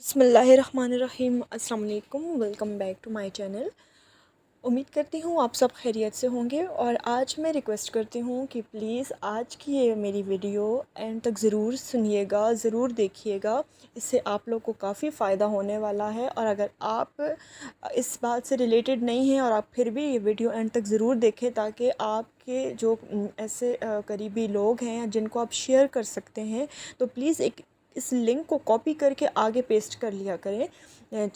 بسم اللہ الرحمن الرحیم۔ السلام علیکم، welcome back to my channel. امید کرتی ہوں آپ سب خیریت سے ہوں گے، اور آج میں ریکویسٹ کرتی ہوں کہ پلیز آج کی یہ میری ویڈیو اینڈ تک ضرور سنیے گا، ضرور دیکھیے گا۔ اس سے آپ لوگ کو کافی فائدہ ہونے والا ہے، اور اگر آپ اس بات سے ریلیٹڈ نہیں ہیں اور آپ پھر بھی یہ ویڈیو اینڈ تک ضرور دیکھیں، تاکہ آپ کے جو ایسے قریبی لوگ ہیں جن کو آپ شیئر کر سکتے ہیں، تو پلیز اس لنک کو کاپی کر کے آگے پیسٹ کر لیا کریں۔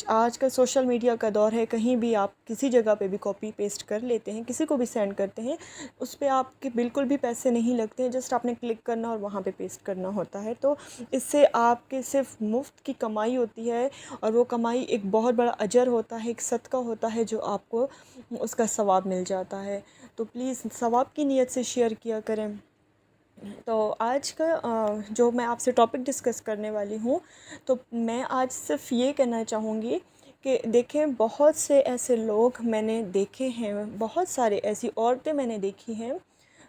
آج کل سوشل میڈیا کا دور ہے، کہیں بھی آپ کسی جگہ پہ بھی کاپی پیسٹ کر لیتے ہیں، کسی کو بھی سینڈ کرتے ہیں، اس پہ آپ کے بالکل بھی پیسے نہیں لگتے ہیں، جسٹ آپ نے کلک کرنا اور وہاں پہ پیسٹ کرنا ہوتا ہے۔ تو اس سے آپ کے صرف مفت کی کمائی ہوتی ہے، اور وہ کمائی ایک بہت بڑا اجر ہوتا ہے، ایک صدقہ ہوتا ہے جو آپ کو اس کا ثواب مل جاتا ہے۔ تو پلیز ثواب کی نیت سے شیئر کیا کریں۔ تو آج کا جو میں آپ سے ٹاپک ڈسکس کرنے والی ہوں، تو میں آج صرف یہ کہنا چاہوں گی کہ دیکھیں، بہت سے ایسے لوگ میں نے دیکھے ہیں، بہت سارے ایسی عورتیں میں نے دیکھی ہیں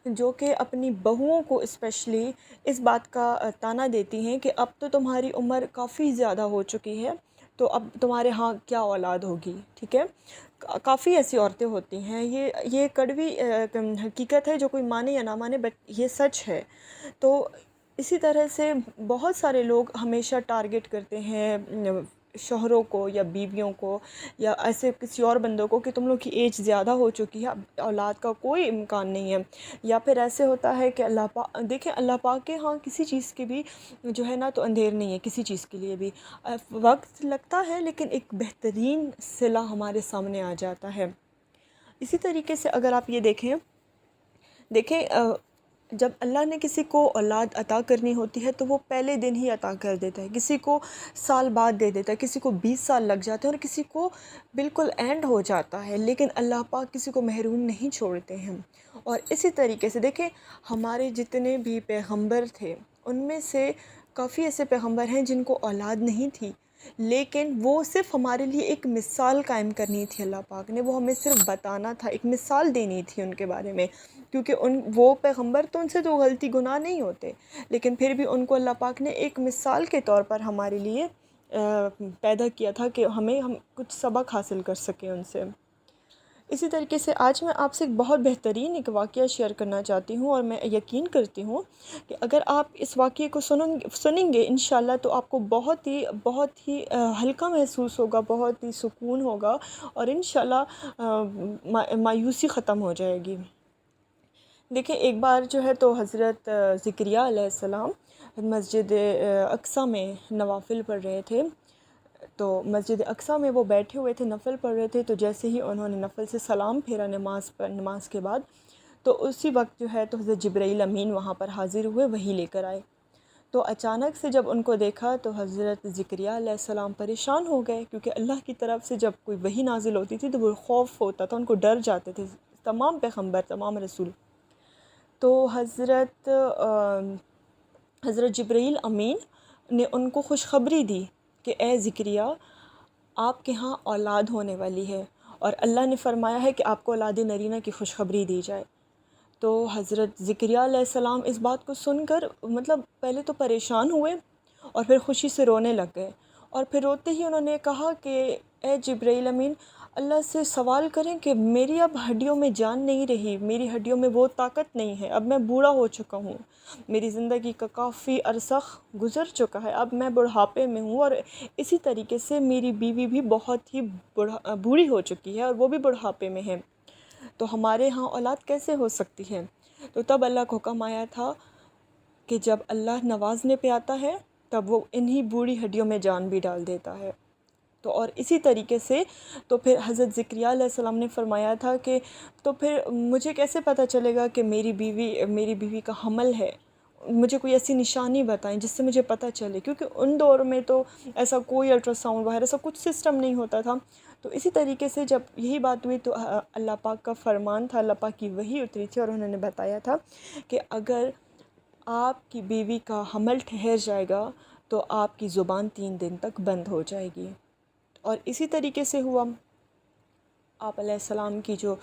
جو کہ اپنی بہوؤں کو اسپیشلی اس بات کا طعنہ دیتی ہیں کہ اب تو تمہاری عمر کافی زیادہ ہو چکی ہے، تو اب تمہارے ہاں کیا اولاد ہوگی، ٹھیک ہے۔ کافی ایسی عورتیں ہوتی ہیں، یہ کڑوی حقیقت ہے، جو کوئی مانے یا نہ مانے، بٹ یہ سچ ہے۔ تو اسی طرح سے بہت سارے لوگ ہمیشہ ٹارگٹ کرتے ہیں شوہروں کو یا بیویوں کو یا ایسے کسی اور بندوں کو کہ تم لوگ کی ایج زیادہ ہو چکی ہے، اب اولاد کا کوئی امکان نہیں ہے۔ یا پھر ایسے ہوتا ہے کہ اللہ پاک، دیکھیں اللہ پاک کے ہاں کسی چیز کی بھی جو ہے نا تو اندھیر نہیں ہے، کسی چیز کے لیے بھی وقت لگتا ہے، لیکن ایک بہترین صلہ ہمارے سامنے آ جاتا ہے۔ اسی طریقے سے اگر آپ یہ دیکھیں جب اللہ نے کسی کو اولاد عطا کرنی ہوتی ہے تو وہ پہلے دن ہی عطا کر دیتا ہے، کسی کو سال بعد دے دیتا ہے، کسی کو 20 سال لگ جاتے ہیں، اور کسی کو بالکل اینڈ ہو جاتا ہے، لیکن اللہ پاک کسی کو محروم نہیں چھوڑتے ہیں۔ اور اسی طریقے سے دیکھیں، ہمارے جتنے بھی پیغمبر تھے ان میں سے کافی ایسے پیغمبر ہیں جن کو اولاد نہیں تھی، لیکن وہ صرف ہمارے لیے ایک مثال قائم کرنی تھی، اللہ پاک نے وہ ہمیں صرف بتانا تھا، ایک مثال دینی تھی ان کے بارے میں، کیونکہ وہ پیغمبر تو ان سے تو غلطی گناہ نہیں ہوتے، لیکن پھر بھی ان کو اللہ پاک نے ایک مثال کے طور پر ہمارے لیے پیدا کیا تھا کہ ہم کچھ سبق حاصل کر سکیں ان سے۔ اسی طریقے سے آج میں آپ سے ایک بہت بہترین ایک واقعہ شیئر کرنا چاہتی ہوں، اور میں یقین کرتی ہوں کہ اگر آپ اس واقعے کو سنیں گے انشاءاللہ، تو آپ کو بہت ہی ہلکا محسوس ہوگا، بہت ہی سکون ہوگا، اور انشاءاللہ مایوسی ختم ہو جائے گی۔ دیکھیں، ایک بار جو ہے تو حضرت زکریہ علیہ السلام مسجد اقصیٰ میں نوافل پڑھ رہے تھے، تو مسجد اقصیٰ میں وہ بیٹھے ہوئے تھے، نفل پڑھ رہے تھے، تو جیسے ہی انہوں نے نفل سے سلام پھیرا نماز کے بعد، تو اسی وقت جو ہے تو حضرت جبرائیل امین وہاں پر حاضر ہوئے، وحی لے کر آئے۔ تو اچانک سے جب ان کو دیکھا تو حضرت زکریہ علیہ السلام پریشان ہو گئے، کیونکہ اللہ کی طرف سے جب کوئی وحی نازل ہوتی تھی تو وہ خوف ہوتا تھا، ان کو ڈر جاتے تھے تمام پیغمبر، تمام رسول۔ تو حضرت جبرائیل امین نے ان کو خوشخبری دی کہ اے زکریا، آپ کے ہاں اولاد ہونے والی ہے، اور اللہ نے فرمایا ہے کہ آپ کو اولاد نرینہ کی خوشخبری دی جائے۔ تو حضرت زکریہ علیہ السلام اس بات کو سن کر مطلب پہلے تو پریشان ہوئے، اور پھر خوشی سے رونے لگ گئے، اور پھر روتے ہی انہوں نے کہا کہ اے جبرائیل امین، اللہ سے سوال کریں کہ میری اب ہڈیوں میں جان نہیں رہی، میری ہڈیوں میں وہ طاقت نہیں ہے، اب میں بوڑھا ہو چکا ہوں، میری زندگی کا کافی عرصہ گزر چکا ہے، اب میں بڑھاپے میں ہوں، اور اسی طریقے سے میری بیوی بھی بہت ہی بوڑھی ہو چکی ہے، اور وہ بھی بڑھاپے میں ہے، تو ہمارے ہاں اولاد کیسے ہو سکتی ہے؟ تو تب اللہ کا حکم آیا تھا کہ جب اللہ نوازنے پہ آتا ہے تب وہ انہی بوڑھی ہڈیوں میں جان بھی ڈال دیتا ہے۔ تو اور اسی طریقے سے تو پھر حضرت زکریہ علیہ السلام نے فرمایا تھا کہ تو پھر مجھے کیسے پتہ چلے گا کہ میری بیوی کا حمل ہے؟ مجھے کوئی ایسی نشانی بتائیں جس سے مجھے پتہ چلے، کیونکہ ان دور میں تو ایسا کوئی الٹرا ساؤنڈ وغیرہ ایسا کچھ سسٹم نہیں ہوتا تھا۔ تو اسی طریقے سے جب یہی بات ہوئی تو اللہ پاک کا فرمان تھا، اللہ پاک کی وحی اتری تھی، اور انہوں نے بتایا تھا کہ اگر آپ کی بیوی کا حمل ٹھہر جائے گا تو آپ کی زبان 3 دن تک بند ہو جائے گی، اور اسی طریقے سے ہوا۔ آپ علیہ السلام کی جو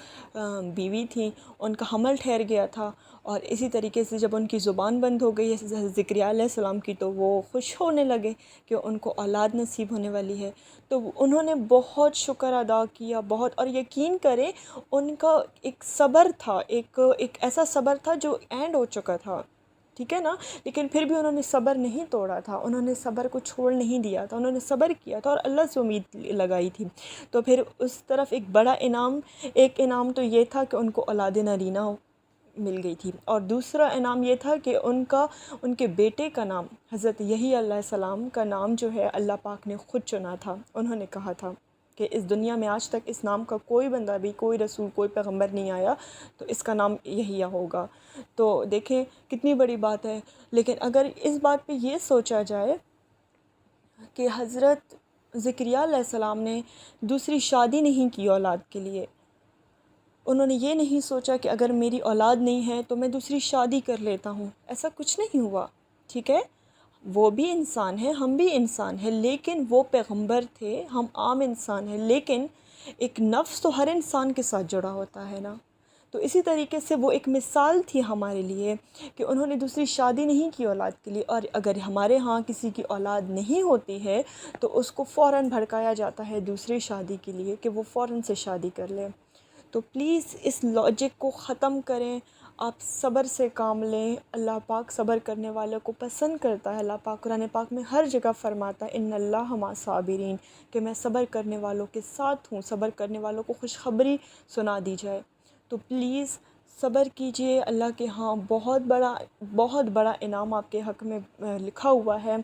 بیوی تھیں ان کا حمل ٹھہر گیا تھا، اور اسی طریقے سے جب ان کی زبان بند ہو گئی زکریا علیہ السلام کی، تو وہ خوش ہونے لگے کہ ان کو اولاد نصیب ہونے والی ہے۔ تو انہوں نے بہت شکر ادا کیا، بہت، اور یقین کریں ان کا ایک صبر تھا، ایک ایسا صبر تھا جو اینڈ ہو چکا تھا، ٹھیک ہے نا، لیکن پھر بھی انہوں نے صبر نہیں توڑا تھا، انہوں نے صبر کو چھوڑ نہیں دیا تھا، انہوں نے صبر کیا تھا اور اللہ سے امید لگائی تھی۔ تو پھر اس طرف ایک بڑا انعام، ایک انعام تو یہ تھا کہ ان کو اولاد نرینہ مل گئی تھی، اور دوسرا انعام یہ تھا کہ ان کے بیٹے کا نام، حضرت یحییٰ علیہ السلام کا نام جو ہے اللہ پاک نے خود چنا تھا۔ انہوں نے کہا تھا کہ اس دنیا میں آج تک اس نام کا کوئی بندہ بھی، کوئی رسول، کوئی پیغمبر نہیں آیا، تو اس کا نام یحییٰ ہوگا۔ تو دیکھیں کتنی بڑی بات ہے۔ لیکن اگر اس بات پہ یہ سوچا جائے کہ حضرت زکریا علیہ السلام نے دوسری شادی نہیں کی اولاد کے لیے، انہوں نے یہ نہیں سوچا کہ اگر میری اولاد نہیں ہے تو میں دوسری شادی کر لیتا ہوں، ایسا کچھ نہیں ہوا، ٹھیک ہے۔ وہ بھی انسان ہے، ہم بھی انسان ہیں، لیکن وہ پیغمبر تھے، ہم عام انسان ہیں، لیکن ایک نفس تو ہر انسان کے ساتھ جڑا ہوتا ہے نا۔ تو اسی طریقے سے وہ ایک مثال تھی ہمارے لیے کہ انہوں نے دوسری شادی نہیں کی اولاد کے لیے، اور اگر ہمارے ہاں کسی کی اولاد نہیں ہوتی ہے تو اس کو فوراً بھڑکایا جاتا ہے دوسری شادی کے لیے کہ وہ فوراً سے شادی کر لے۔ تو پلیز اس لاجک کو ختم کریں، آپ صبر سے کام لیں، اللہ پاک صبر کرنے والوں کو پسند کرتا ہے۔ اللہ پاک قرآن پاک میں ہر جگہ فرماتا ہے ان اللہ مع صابرین، کہ میں صبر کرنے والوں کے ساتھ ہوں، صبر کرنے والوں کو خوشخبری سنا دی جائے۔ تو پلیز صبر کیجئے، اللہ کے ہاں بہت بڑا انعام آپ کے حق میں لکھا ہوا ہے،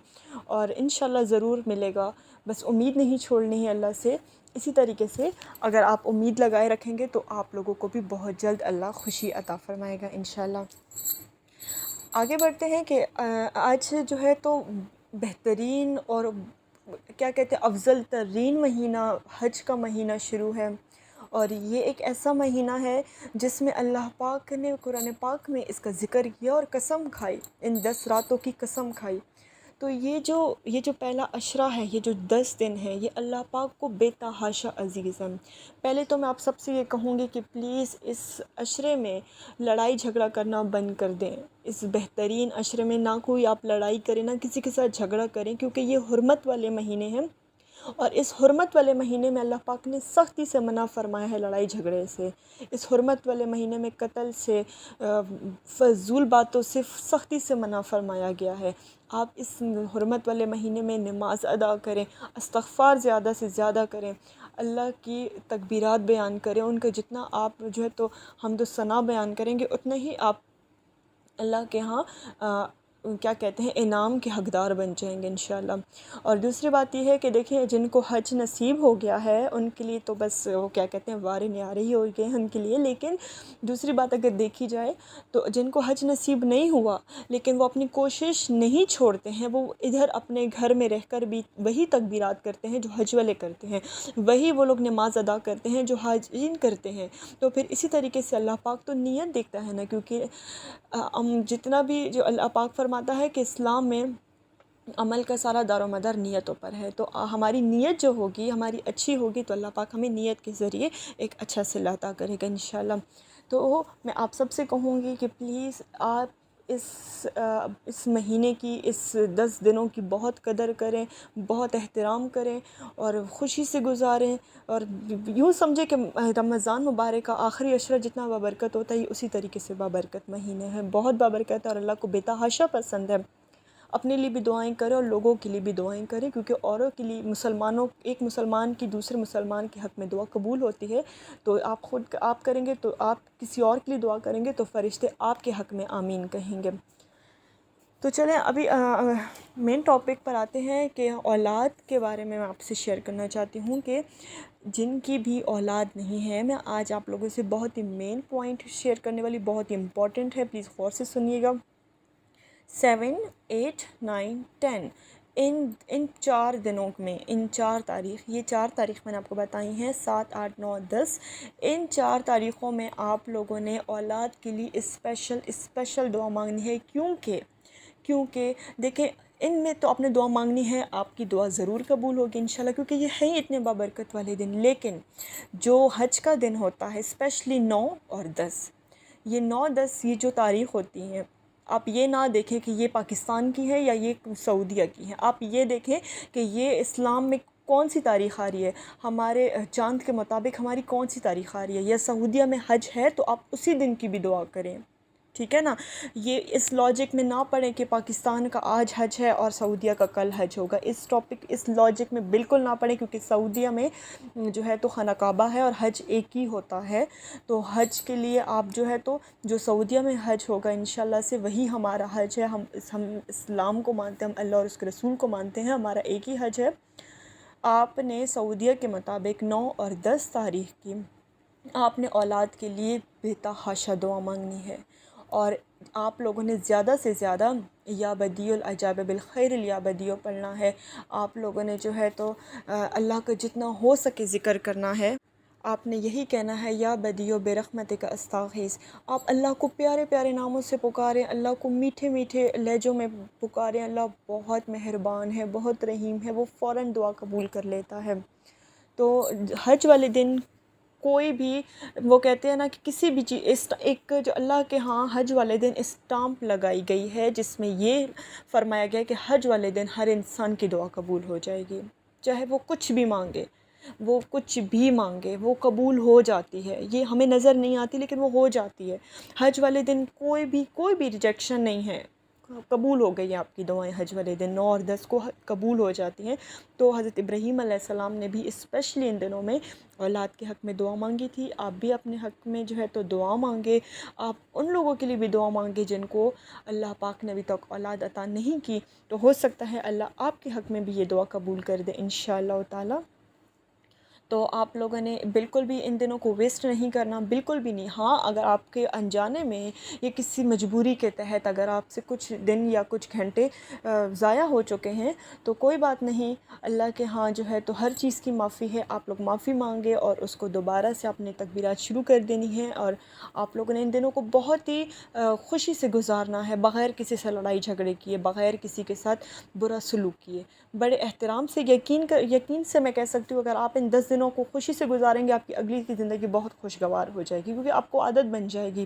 اور انشاءاللہ ضرور ملے گا، بس امید نہیں چھوڑنی ہے اللہ سے۔ اسی طریقے سے اگر آپ امید لگائے رکھیں گے تو آپ لوگوں کو بھی بہت جلد اللہ خوشی عطا فرمائے گا انشاءاللہ۔ آگے بڑھتے ہیں کہ آج جو ہے تو بہترین اور کیا کہتے ہیں افضل ترین مہینہ حج کا مہینہ شروع ہے، اور یہ ایک ایسا مہینہ ہے جس میں اللہ پاک نے قرآن پاک میں اس کا ذکر کیا اور قسم کھائی، ان 10 راتوں کی قسم کھائی۔ تو یہ جو پہلا عشرہ ہے، یہ جو 10 دن ہے، یہ اللہ پاک کو بے تحاشا عزیز ہے۔ پہلے تو میں آپ سب سے یہ کہوں گی کہ پلیز اس عشرے میں لڑائی جھگڑا کرنا بند کر دیں۔ اس بہترین عشرے میں نہ کوئی آپ لڑائی کریں، نہ کسی کے ساتھ جھگڑا کریں، کیونکہ یہ حرمت والے مہینے ہیں، اور اس حرمت والے مہینے میں اللہ پاک نے سختی سے منع فرمایا ہے لڑائی جھگڑے سے۔ اس حرمت والے مہینے میں قتل سے، فضول باتوں سے سختی سے منع فرمایا گیا ہے۔ آپ اس حرمت والے مہینے میں نماز ادا کریں، استغفار زیادہ سے زیادہ کریں، اللہ کی تکبیرات بیان کریں، ان کا جتنا آپ جو ہے تو حمد و ثنا بیان کریں گے اتنا ہی آپ اللہ کے ہاں کیا کہتے ہیں انعام کے حقدار بن جائیں گے انشاءاللہ۔ اور دوسری بات یہ ہے کہ دیکھیں جن کو حج نصیب ہو گیا ہے ان کے لیے تو بس وہ کیا کہتے ہیں وارے نیارے ہی ہو گئے ہیں ان کے لیے، لیکن دوسری بات اگر دیکھی جائے تو جن کو حج نصیب نہیں ہوا لیکن وہ اپنی کوشش نہیں چھوڑتے ہیں، وہ ادھر اپنے گھر میں رہ کر بھی وہی تکبیرات کرتے ہیں جو حج والے کرتے ہیں، وہی وہ لوگ نماز ادا کرتے ہیں جو حاجین کرتے ہیں، تو پھر اسی طریقے سے اللہ پاک تو نیت دیکھتا ہے نا، کیونکہ جتنا بھی جو اللہ پاک فرماتا ہے کہ اسلام میں عمل کا سارا دار و مدار نیتوں پر ہے، تو ہماری نیت جو ہوگی ہماری اچھی ہوگی تو اللہ پاک ہمیں نیت کے ذریعے ایک اچھا صلہ عطا کرے گا انشاءاللہ۔ تو میں آپ سب سے کہوں گی کہ پلیز آپ اس مہینے کی، اس 10 دنوں کی بہت قدر کریں، بہت احترام کریں اور خوشی سے گزاریں، اور یوں سمجھیں کہ رمضان مبارک کا آخری عشرہ جتنا بابرکت ہوتا ہے یہ اسی طریقے سے بابرکت مہینے ہے، بہت بابرکت ہے اور اللہ کو بے تحاشا پسند ہے۔ اپنے لیے بھی دعائیں کریں اور لوگوں کے لیے بھی دعائیں کریں، کیونکہ اوروں کے لیے ایک مسلمان کی دوسرے مسلمان کے حق میں دعا قبول ہوتی ہے، تو آپ کریں گے تو آپ کسی اور کے لیے دعا کریں گے تو فرشتے آپ کے حق میں آمین کہیں گے۔ تو چلیں ابھی مین ٹاپک پر آتے ہیں کہ اولاد کے بارے میں آپ سے شیئر کرنا چاہتی ہوں کہ جن کی بھی اولاد نہیں ہے، میں آج آپ لوگوں سے بہت ہی مین پوائنٹ شیئر کرنے والی، بہت ہی امپورٹنٹ ہے، پلیز غور سے سنیے گا۔ 7 8 9 10 ان 4 دنوں میں، ان 4 تاریخ، یہ 4 تاریخ میں نے آپ کو بتائی ہیں، 7 8 9 10، ان 4 تاریخوں میں آپ لوگوں نے اولاد کے لیے اسپیشل دعا مانگنی ہے، کیونکہ دیکھیں ان میں تو آپ نے دعا مانگنی ہے، آپ کی دعا ضرور قبول ہوگی انشاءاللہ، کیونکہ یہ ہے ہی اتنے بابرکت والے دن۔ لیکن جو حج کا دن ہوتا ہے اسپیشلی 9 اور 10، یہ 9 10 یہ جو تاریخ ہوتی ہیں، آپ یہ نہ دیکھیں کہ یہ پاکستان کی ہے یا یہ سعودیہ کی ہے، آپ یہ دیکھیں کہ یہ اسلام میں کون سی تاریخ آ رہی ہے، ہمارے چاند کے مطابق ہماری کون سی تاریخ آ رہی ہے، یا سعودیہ میں حج ہے تو آپ اسی دن کی بھی دعا کریں، ٹھیک ہے نا۔ یہ اس لاجک میں نہ پڑھیں کہ پاکستان کا آج حج ہے اور سعودیہ کا کل حج ہوگا، اس لاجک میں بالکل نہ پڑھیں، کیونکہ سعودیہ میں جو ہے تو خانہ کعبہ ہے اور حج ایک ہی ہوتا ہے، تو حج کے لیے آپ جو ہے تو جو سعودیہ میں حج ہوگا انشاءاللہ سے وہی ہمارا حج ہے۔ ہم اسلام کو مانتے ہیں، ہم اللہ اور اس کے رسول کو مانتے ہیں، ہمارا ایک ہی حج ہے۔ آپ نے سعودیہ کے مطابق 9 اور 10 تاریخ کی آپ نے اولاد کے لیے بے تحاشا دعا مانگنی ہے، اور آپ لوگوں نے زیادہ سے زیادہ یا بدیع العجاب بالخیر یا بدیع پڑھنا ہے۔ آپ لوگوں نے جو ہے تو اللہ کا جتنا ہو سکے ذکر کرنا ہے، آپ نے یہی کہنا ہے یا بدیع برحمتک استغیث۔ آپ اللہ کو پیارے پیارے ناموں سے پکاریں، اللہ کو میٹھے میٹھے لہجوں میں پکاریں، اللہ بہت مہربان ہے، بہت رحیم ہے، وہ فوراً دعا قبول کر لیتا ہے۔ تو حج والے دن کوئی بھی، وہ کہتے ہیں نا کہ کسی بھی چیز، ایک جو اللہ کے ہاں حج والے دن اسٹامپ لگائی گئی ہے جس میں یہ فرمایا گیا ہے کہ حج والے دن ہر انسان کی دعا قبول ہو جائے گی، چاہے وہ کچھ بھی مانگے، وہ کچھ بھی مانگے وہ قبول ہو جاتی ہے۔ یہ ہمیں نظر نہیں آتی لیکن وہ ہو جاتی ہے۔ حج والے دن کوئی بھی ریجیکشن نہیں ہے، قبول ہو گئی ہیں آپ کی دعائیں، حج والے دن 9 اور 10 کو قبول ہو جاتی ہیں۔ تو حضرت ابراہیم علیہ السلام نے بھی اسپیشلی ان دنوں میں اولاد کے حق میں دعا مانگی تھی، آپ بھی اپنے حق میں جو ہے تو دعا مانگے، آپ ان لوگوں کے لیے بھی دعا مانگے جن کو اللہ پاک نے ابھی تک اولاد عطا نہیں کی، تو ہو سکتا ہے اللہ آپ کے حق میں بھی یہ دعا قبول کر دے انشاءاللہ تعالی۔ تو آپ لوگوں نے بالکل بھی ان دنوں کو ویسٹ نہیں کرنا، بالکل بھی نہیں۔ ہاں اگر آپ کے انجانے میں یا کسی مجبوری کے تحت اگر آپ سے کچھ دن یا کچھ گھنٹے ضائع ہو چکے ہیں تو کوئی بات نہیں، اللہ کے ہاں جو ہے تو ہر چیز کی معافی ہے، آپ لوگ معافی مانگے اور اس کو دوبارہ سے اپنے تکبیرات شروع کر دینی ہے، اور آپ لوگوں نے ان دنوں کو بہت ہی خوشی سے گزارنا ہے، بغیر کسی سے لڑائی جھگڑے کیے، بغیر کسی کے ساتھ برا سلوک کیے، بڑے احترام سے، یقین سے میں کہہ سکتی ہوں اگر آپ ان 10 دنوں کو خوشی سے گزاریں گے آپ کی اگلی کی زندگی بہت خوشگوار ہو جائے گی، کیونکہ آپ کو عادت بن جائے گی۔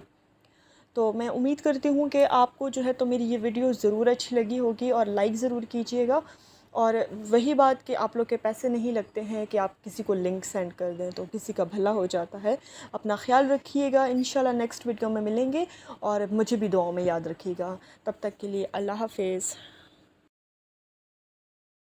تو میں امید کرتی ہوں کہ آپ کو جو ہے تو میری یہ ویڈیو ضرور اچھی لگی ہوگی، اور لائک ضرور کیجئے گا، اور وہی بات کہ آپ لوگ کے پیسے نہیں لگتے ہیں کہ آپ کسی کو لنک سینڈ کر دیں تو کسی کا بھلا ہو جاتا ہے۔ اپنا خیال رکھیے گا، انشاءاللہ نیکسٹ ویڈیو میں ملیں گے، اور مجھے بھی دعاؤں میں یاد رکھیے گا۔ تب تک کے لیے اللہ حافظ۔